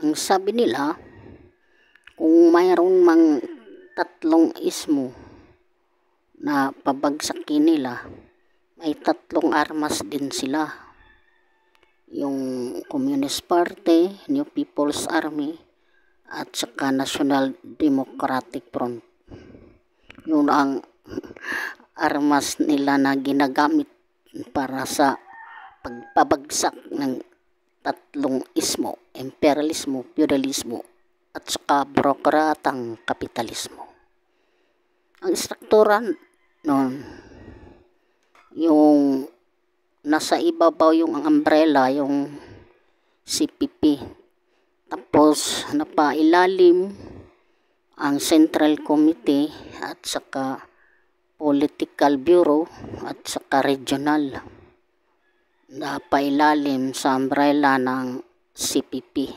Ang sabi nila, kung mayroon mang tatlong ismo na pabagsakin nila, may tatlong armas din sila. Yung Communist Party, New People's Army, at saka National Democratic Front. Yun ang armas nila na ginagamit para sa pagpabagsak ng tatlong ismo, imperialismo, feudalismo, at saka burokratang kapitalismo. Ang struktura noon, yung nasa ibabaw yung umbrella, yung CPP. Tapos napailalim ang Central Committee at saka Political Bureau at saka Regional. Napailalim sa umbrella ng CPP.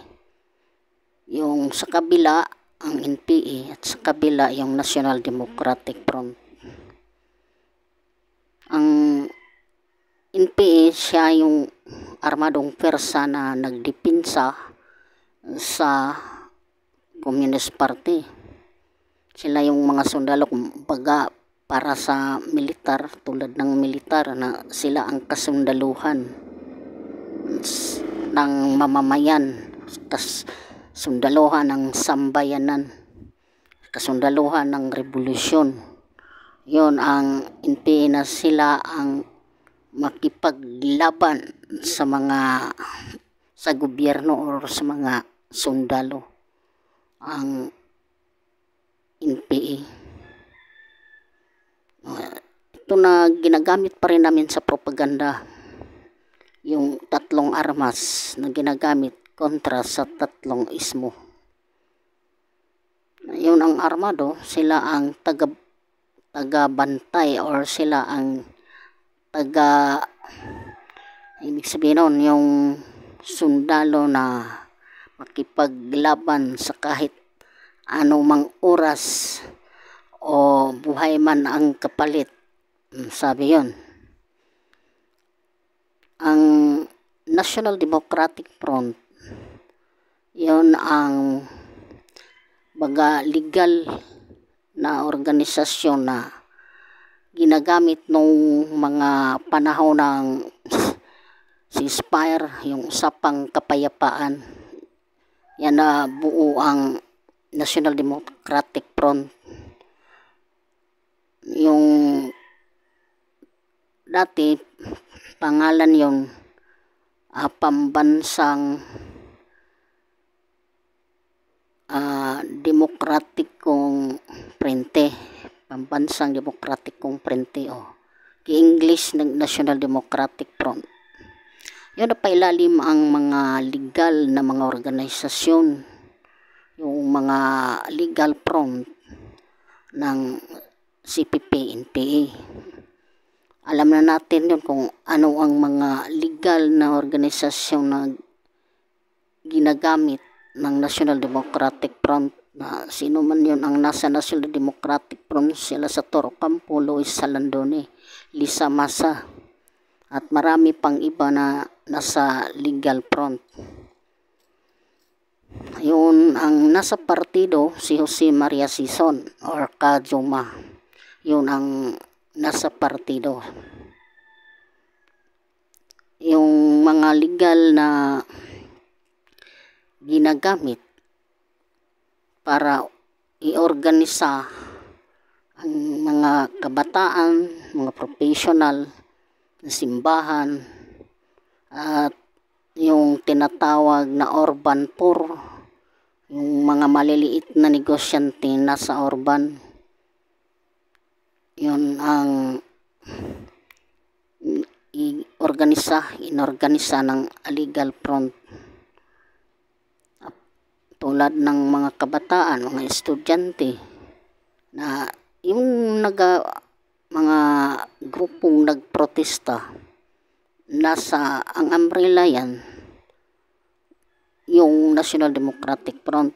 Yung sa kabila ang NPA at sa kabila yung National Democratic Front. Ang NPA siya yung armadong persa na nagdipinsa sa Communist Party. Sila yung mga sundalo kumbaga para sa militar, tulad ng militar na sila ang kasundaluhan ng mamamayan, kasundaluhan ng sambayanan, kasundaluhan ng revolusyon. Yon ang NPA na sila ang makipaglaban sa gobyerno o sa mga sundalo. Ang NPA ito na ginagamit pa rin namin sa propaganda, yung tatlong armas na ginagamit kontra sa tatlong ismo. Yun ang armado, sila ang taga-bantay or sila ang ibig sabihin nun, yung sundalo na makipaglaban sa kahit anumang oras o buhay man ang kapalit. Sabi yon. Ang National Democratic Front, yon ang legal na organisasyon na ginagamit nung mga panahon ng ceasefire, yung usapang kapayapaan. Yan na buo ang National Democratic Front. Yung dati pangalan yung pambansang demokratikong prente, pambansang demokratikong prente o English ng National Democratic Front. Yun na pailalim ang mga legal na mga organisasyon, yung mga legal front ng CPP, NPA. Alam na natin yun kung ano ang mga legal na organisasyon na ginagamit ng National Democratic Front. Na sino man yun ang nasa National Democratic Front, sila sa Toro Campo, Luis Salandone, Lisa Masa, at marami pang iba na nasa legal front. Yun ang nasa partido, si Jose Maria Sison or Kajuma. Yun ang nasa partido. Yung mga legal na ginagamit para iorganisa ang mga kabataan, mga professional, simbahan, at yung tinatawag na urban poor, yung mga maliliit na negosyante nasa urban. Yun ang inorganisa ng illegal front. Tulad ng mga kabataan, mga estudyante na yung mga grupong nagprotesta, nasa ang umbrella yan yung National Democratic Front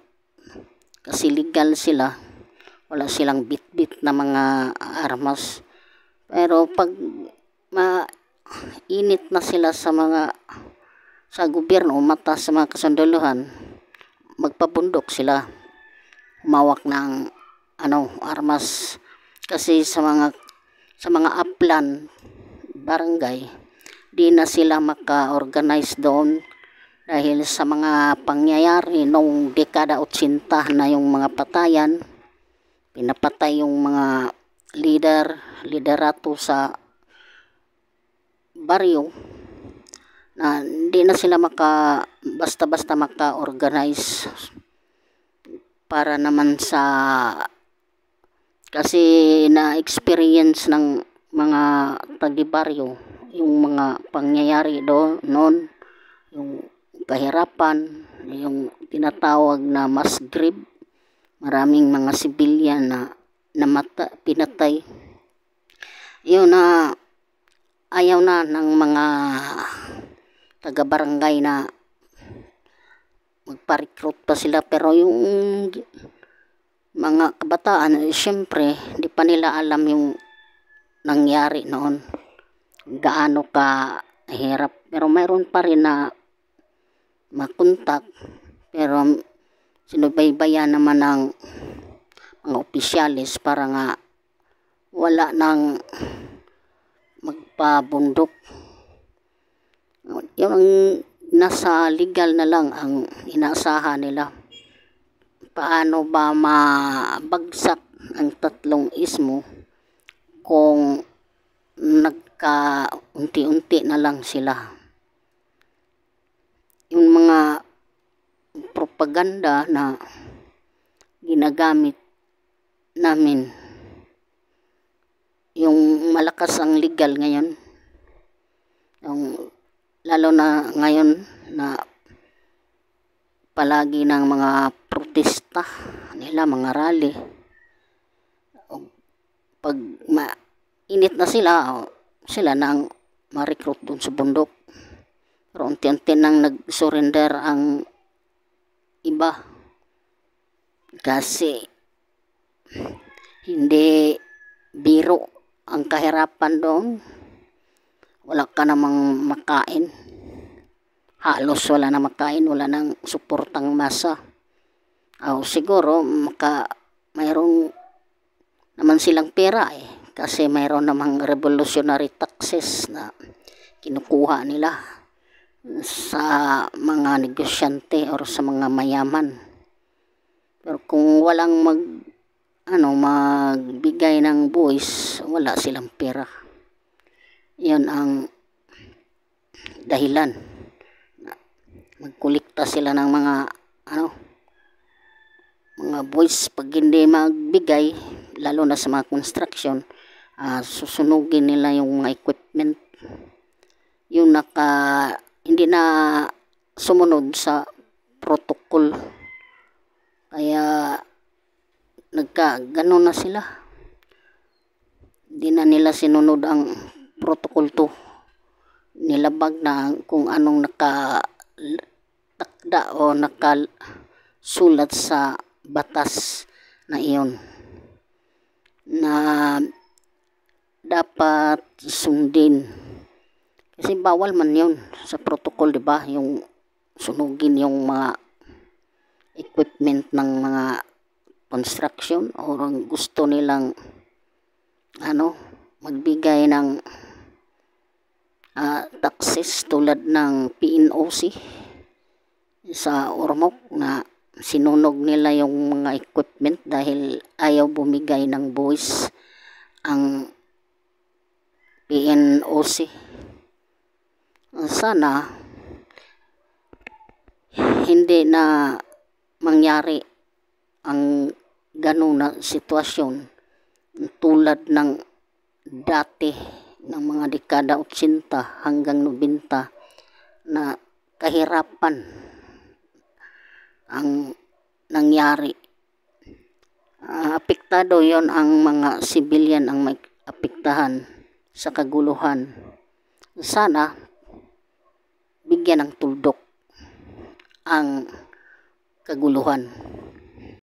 kasi legal sila, wala silang bit-bit na mga armas. Pero pag mainit na sila sa gobyerno, mata sa mga kasundaluhan, magpabundok sila, humawak ng armas, kasi sa mga upland barangay di na sila maka-organize doon dahil sa mga pangyayari noong dekada 80 na yung mga patayan, pinapatay yung mga liderato sa baryo, na hindi na sila basta-basta maka-organize para naman kasi na-experience ng mga tagibaryo yung mga pangyayari noon, yung kahirapan, yung tinatawag na mass grave, maraming mga civilian na pinatay. Yun na ayaw na ng mga taga-barangay na magpa-recruit pa sila, pero yung mga kabataan, syempre di pa nila alam yung nangyari noon, gaano ka hirap, pero mayroon pa rin na makontak, pero sinubaybayan naman ng mga opisyalis para nga wala nang magpabundok. Yung nasa legal na lang ang inaasahan nila. Paano ba mabagsak ang tatlong ismo kung unti-unti na lang sila? Yung mga propaganda na ginagamit namin, yung malakas ang legal ngayon, lalo na ngayon na palagi ng mga protesta nila, mga rally, pag mainit na sila nang ma-recruit dun sa bundok. Pero unti-unti nang nag-surrender ang iba kasi hindi biro ang kahirapan doon. Wala ka namang makain, halos wala na makain, wala nang suportang masa. Siguro mayroon naman silang pera kasi mayroon namang revolutionary taxes na kinukuha nila sa mga negosyante or sa mga mayaman. Pero kung walang magbigay ng buwis, wala silang pera. Yan ang dahilan. Magkulikta sila ng mga buwis. Pag hindi magbigay, lalo na sa mga construction, susunugin nila yung mga equipment. Yung hindi na sumunod sa protocol. Kaya nagkaganon na sila. Hindi na nila sinunod ang protocol 2. Nilabag na kung anong nakatakda o nakasulat sa batas na iyon na dapat sundin. Kasi bawal man yun sa protocol, di ba? Yung sunugin yung mga equipment ng mga construction, o gusto nilang magbigay ng taxes tulad ng PNOC sa Ormoc na sinunog nila yung mga equipment dahil ayaw bumigay ng buwis ang PNOC. Sana hindi na mangyari ang ganun na sitwasyon tulad ng dati ng mga dekada 80 hanggang 90 na kahirapan ang nangyari. Apektado yon, ang mga civilian ang may apektahan sa kaguluhan. Sana bigyan ng tuldok ang kaguluhan.